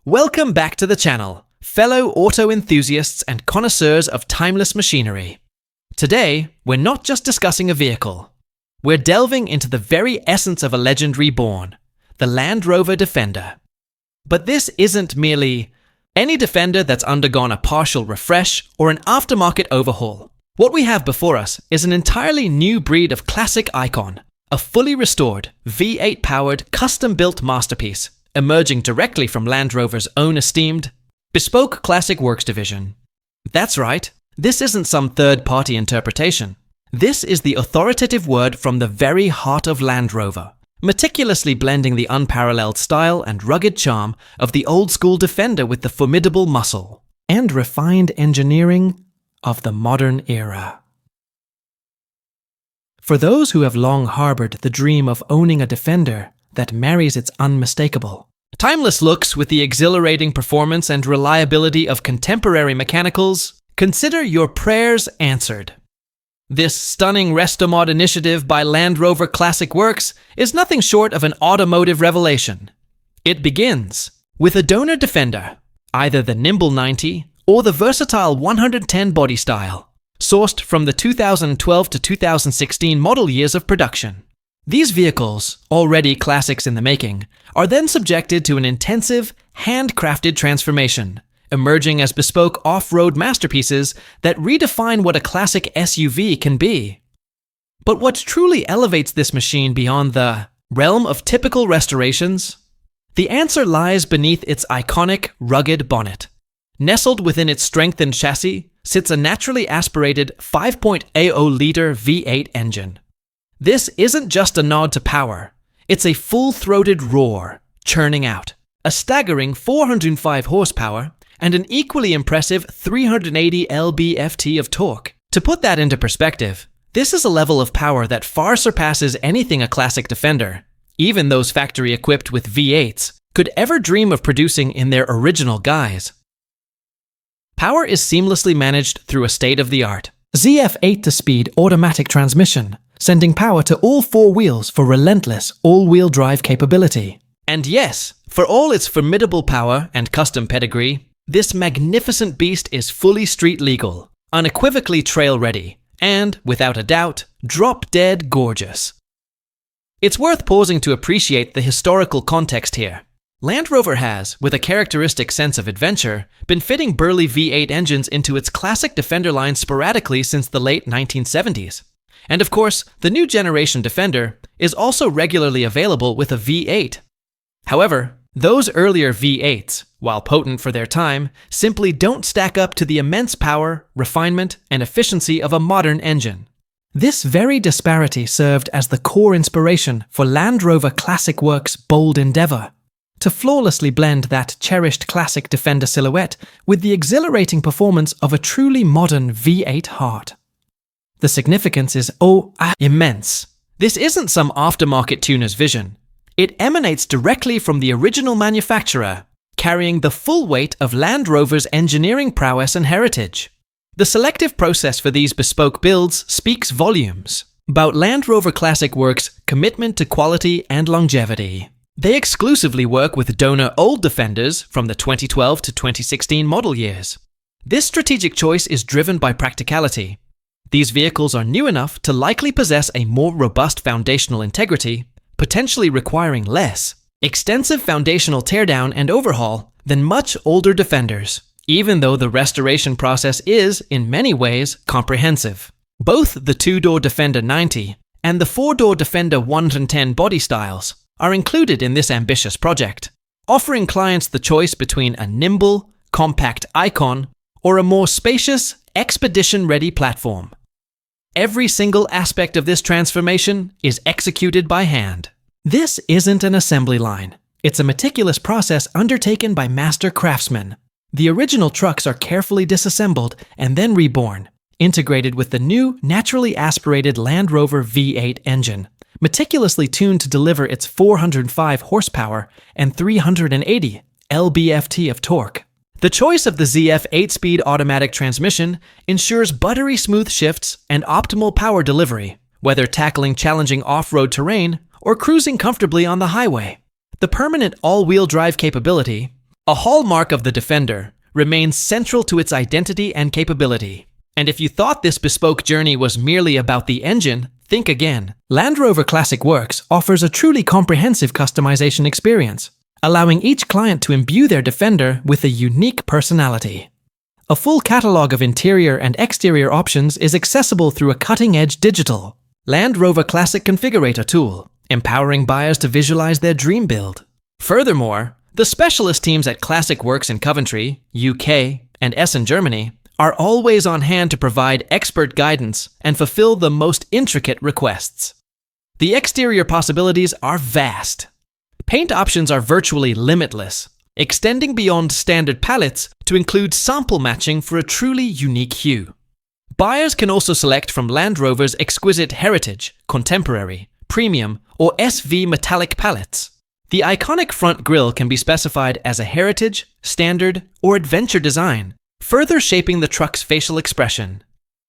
Welcome back to the channel, fellow auto enthusiasts and connoisseurs of timeless machinery. Today, we're not just discussing a vehicle. We're delving into the very essence of a legend reborn, the Land Rover Defender. But this isn't merely any Defender that's undergone a partial refresh or an aftermarket overhaul. What we have before us is an entirely new breed of classic icon, a fully restored, V8-powered, custom-built masterpiece, emerging directly from Land Rover's own esteemed Bespoke Classic Works division. That's right, this isn't some third-party interpretation. This is the authoritative word from the very heart of Land Rover, meticulously blending the unparalleled style and rugged charm of the old-school Defender with the formidable muscle and refined engineering of the modern era. For those who have long harbored the dream of owning a Defender that marries its unmistakable, timeless looks with the exhilarating performance and reliability of contemporary mechanicals, consider your prayers answered. This stunning Restomod initiative by Land Rover Classic Works is nothing short of an automotive revelation. It begins with a donor Defender, either the nimble 90 or the versatile 110 body style, sourced from the 2012 to 2016 model years of production. These vehicles, already classics in the making, are then subjected to an intensive, handcrafted transformation, emerging as bespoke off-road masterpieces that redefine what a classic SUV can be. But what truly elevates this machine beyond the realm of typical restorations? The answer lies beneath its iconic, rugged bonnet. Nestled within its strengthened chassis sits a naturally aspirated 5.80-liter V8 engine. This isn't just a nod to power, it's a full-throated roar, churning out a staggering 405 horsepower and an equally impressive 380 lb-ft of torque. To put that into perspective, this is a level of power that far surpasses anything a classic Defender, even those factory-equipped with V8s, could ever dream of producing in their original guise. Power is seamlessly managed through a state-of-the-art ZF 8-speed automatic transmission, sending power to all four wheels for relentless all-wheel drive capability. And yes, for all its formidable power and custom pedigree, this magnificent beast is fully street legal, unequivocally trail ready, and, without a doubt, drop-dead gorgeous. It's worth pausing to appreciate the historical context here. Land Rover has, with a characteristic sense of adventure, been fitting burly V8 engines into its classic Defender line sporadically since the late 1970s. And of course, the new generation Defender is also regularly available with a V8. However, those earlier V8s, while potent for their time, simply don't stack up to the immense power, refinement, and efficiency of a modern engine. This very disparity served as the core inspiration for Land Rover Classic Works' bold endeavor to flawlessly blend that cherished classic Defender silhouette with the exhilarating performance of a truly modern V8 heart. The significance is immense. This isn't some aftermarket tuner's vision. It emanates directly from the original manufacturer, carrying the full weight of Land Rover's engineering prowess and heritage. The selective process for these bespoke builds speaks volumes about Land Rover Classic Works' commitment to quality and longevity. They exclusively work with donor old Defenders from the 2012 to 2016 model years. This strategic choice is driven by practicality. These vehicles are new enough to likely possess a more robust foundational integrity, potentially requiring less extensive foundational teardown and overhaul than much older Defenders, even though the restoration process is, in many ways, comprehensive. Both the two-door Defender 90 and the four-door Defender 110 body styles are included in this ambitious project, offering clients the choice between a nimble, compact icon or a more spacious, expedition-ready platform. Every single aspect of this transformation is executed by hand. This isn't an assembly line. It's a meticulous process undertaken by master craftsmen. The original trucks are carefully disassembled and then reborn, integrated with the new, naturally aspirated Land Rover V8 engine, meticulously tuned to deliver its 405 horsepower and 380 lb-ft of torque. The choice of the ZF 8-speed automatic transmission ensures buttery smooth shifts and optimal power delivery, whether tackling challenging off-road terrain or cruising comfortably on the highway. The permanent all-wheel drive capability, A hallmark of the Defender, remains central to its identity and capability. And if you thought this bespoke journey was merely about the engine, think again. Land Rover Classic Works offers a truly comprehensive customization experience, allowing each client to imbue their Defender with a unique personality. A full catalog of interior and exterior options is accessible through a cutting-edge digital Land Rover Classic Configurator tool, empowering buyers to visualize their dream build. Furthermore, the specialist teams at Classic Works in Coventry, UK, and Essen, Germany, are always on hand to provide expert guidance and fulfill the most intricate requests. The exterior possibilities are vast. Paint options are virtually limitless, extending beyond standard palettes to include sample matching for a truly unique hue. Buyers can also select from Land Rover's exquisite Heritage, Contemporary, Premium, or SV metallic palettes. The iconic front grille can be specified as a Heritage, Standard, or Adventure design, further shaping the truck's facial expression.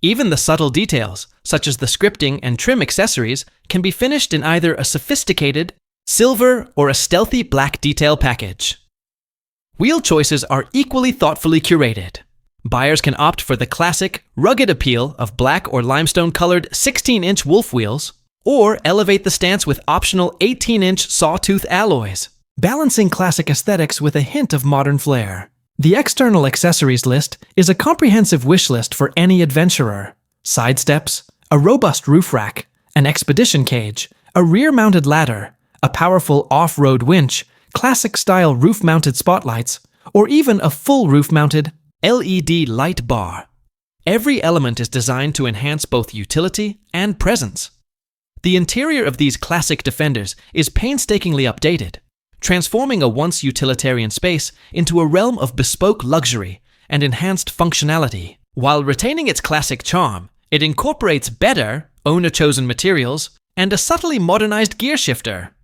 Even the subtle details, such as the scripting and trim accessories, can be finished in either a sophisticated, silver, or a stealthy black detail package. Wheel choices are equally thoughtfully curated. Buyers can opt for the classic, rugged appeal of black or limestone-colored 16-inch Wolf wheels, or elevate the stance with optional 18-inch sawtooth alloys, balancing classic aesthetics with a hint of modern flair. The external accessories list is a comprehensive wish list for any adventurer. Side steps, a robust roof rack, an expedition cage, a rear-mounted ladder, a powerful off-road winch, classic-style roof-mounted spotlights, or even a full roof-mounted LED light bar. Every element is designed to enhance both utility and presence. The interior of these classic Defenders is painstakingly updated, transforming a once utilitarian space into a realm of bespoke luxury and enhanced functionality. While retaining its classic charm, it incorporates better, owner-chosen materials and a subtly modernized gear shifter.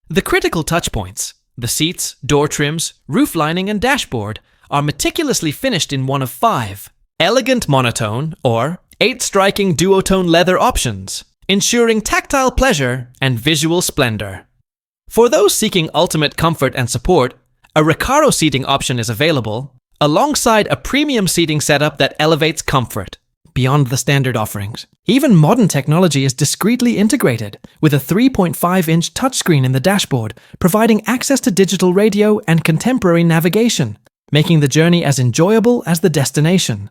The critical touchpoints, the seats, door trims, roof lining, and dashboard, are meticulously finished in one of 5 elegant monotone or 8 striking duotone leather options, ensuring tactile pleasure and visual splendor. For those seeking ultimate comfort and support, a Recaro seating option is available, alongside a premium seating setup that elevates comfort beyond the standard offerings. Even modern technology is discreetly integrated, with a 3.5-inch touchscreen in the dashboard, providing access to digital radio and contemporary navigation, making the journey as enjoyable as the destination.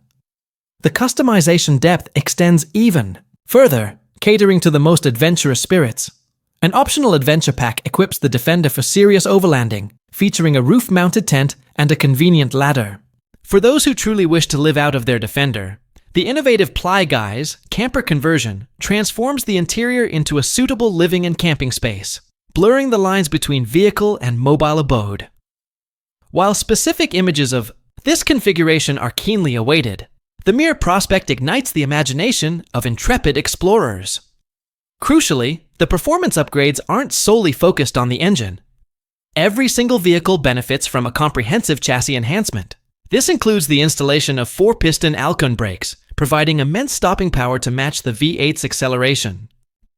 The customization depth extends even further, catering to the most adventurous spirits. An optional adventure pack equips the Defender for serious overlanding, featuring a roof-mounted tent and a convenient ladder. For those who truly wish to live out of their Defender, the innovative Ply Guys camper conversion transforms the interior into a suitable living and camping space, blurring the lines between vehicle and mobile abode. While specific images of this configuration are keenly awaited, the mere prospect ignites the imagination of intrepid explorers. Crucially, the performance upgrades aren't solely focused on the engine. Every single vehicle benefits from a comprehensive chassis enhancement. This includes the installation of 4-piston Alcon brakes, providing immense stopping power to match the V8's acceleration.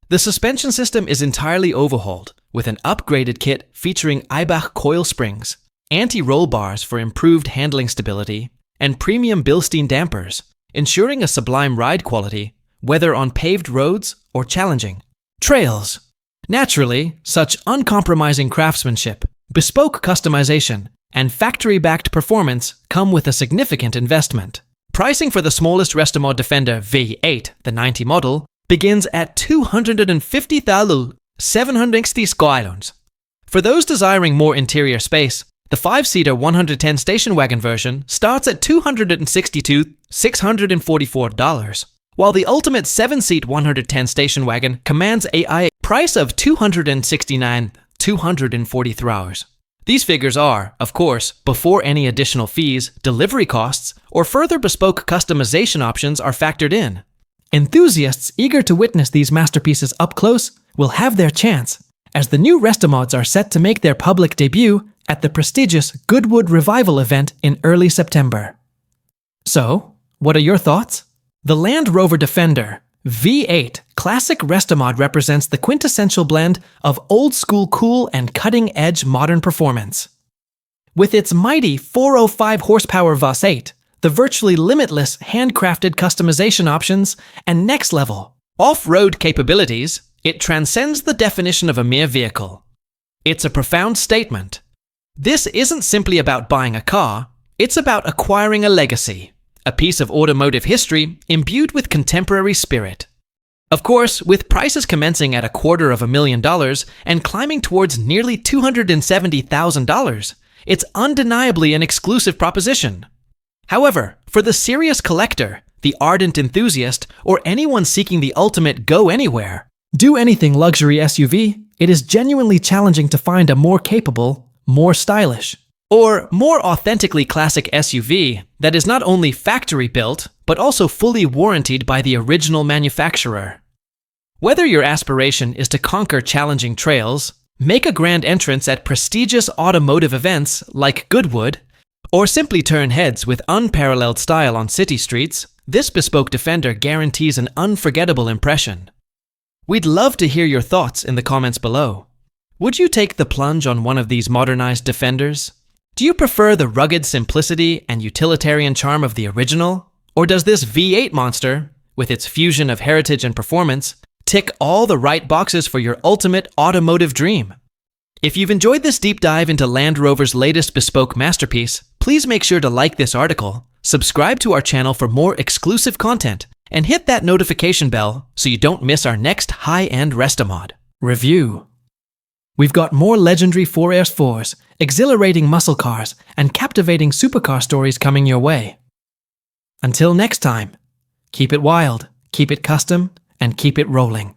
The suspension system is entirely overhauled, with an upgraded kit featuring Eibach coil springs, anti-roll bars for improved handling stability, and premium Bilstein dampers, ensuring a sublime ride quality, whether on paved roads or challenging trails. Naturally, such uncompromising craftsmanship, bespoke customization, and factory-backed performance come with a significant investment. Pricing for the smallest Restomod Defender V8, the 90 model, begins at 250,760 squilons. For those desiring more interior space, the 5-seater 110 station wagon version starts at $262,644, while the ultimate 7-seat 110 station wagon commands a price of $269,243. These figures are, of course, before any additional fees, delivery costs, or further bespoke customization options are factored in. Enthusiasts eager to witness these masterpieces up close will have their chance, as the new Restomods are set to make their public debut at the prestigious Goodwood Revival event in early September. So, what are your thoughts? The Land Rover Defender V8 Classic Restomod represents the quintessential blend of old-school cool and cutting-edge modern performance. With its mighty 405 horsepower V8, the virtually limitless handcrafted customization options, and next-level off-road capabilities, it transcends the definition of a mere vehicle. It's a profound statement. This isn't simply about buying a car, it's about acquiring a legacy, a piece of automotive history imbued with contemporary spirit. Of course, with prices commencing at $250,000 and climbing towards nearly $270,000, it's undeniably an exclusive proposition. However, for the serious collector, the ardent enthusiast, or anyone seeking the ultimate go-anywhere, do-anything luxury SUV, it is genuinely challenging to find a more capable, more stylish, or more authentically classic SUV that is not only factory-built, but also fully warrantied by the original manufacturer. Whether your aspiration is to conquer challenging trails, make a grand entrance at prestigious automotive events like Goodwood, or simply turn heads with unparalleled style on city streets, this bespoke Defender guarantees an unforgettable impression. We'd love to hear your thoughts in the comments below. Would you take the plunge on one of these modernized Defenders? Do you prefer the rugged simplicity and utilitarian charm of the original? Or does this V8 monster, with its fusion of heritage and performance, tick all the right boxes for your ultimate automotive dream? If you've enjoyed this deep dive into Land Rover's latest bespoke masterpiece, please make sure to like this article, subscribe to our channel for more exclusive content, and hit that notification bell so you don't miss our next high-end Restomod review. We've got more legendary 4S4s, exhilarating muscle cars, and captivating supercar stories coming your way. Until next time, keep it wild, keep it custom, and keep it rolling.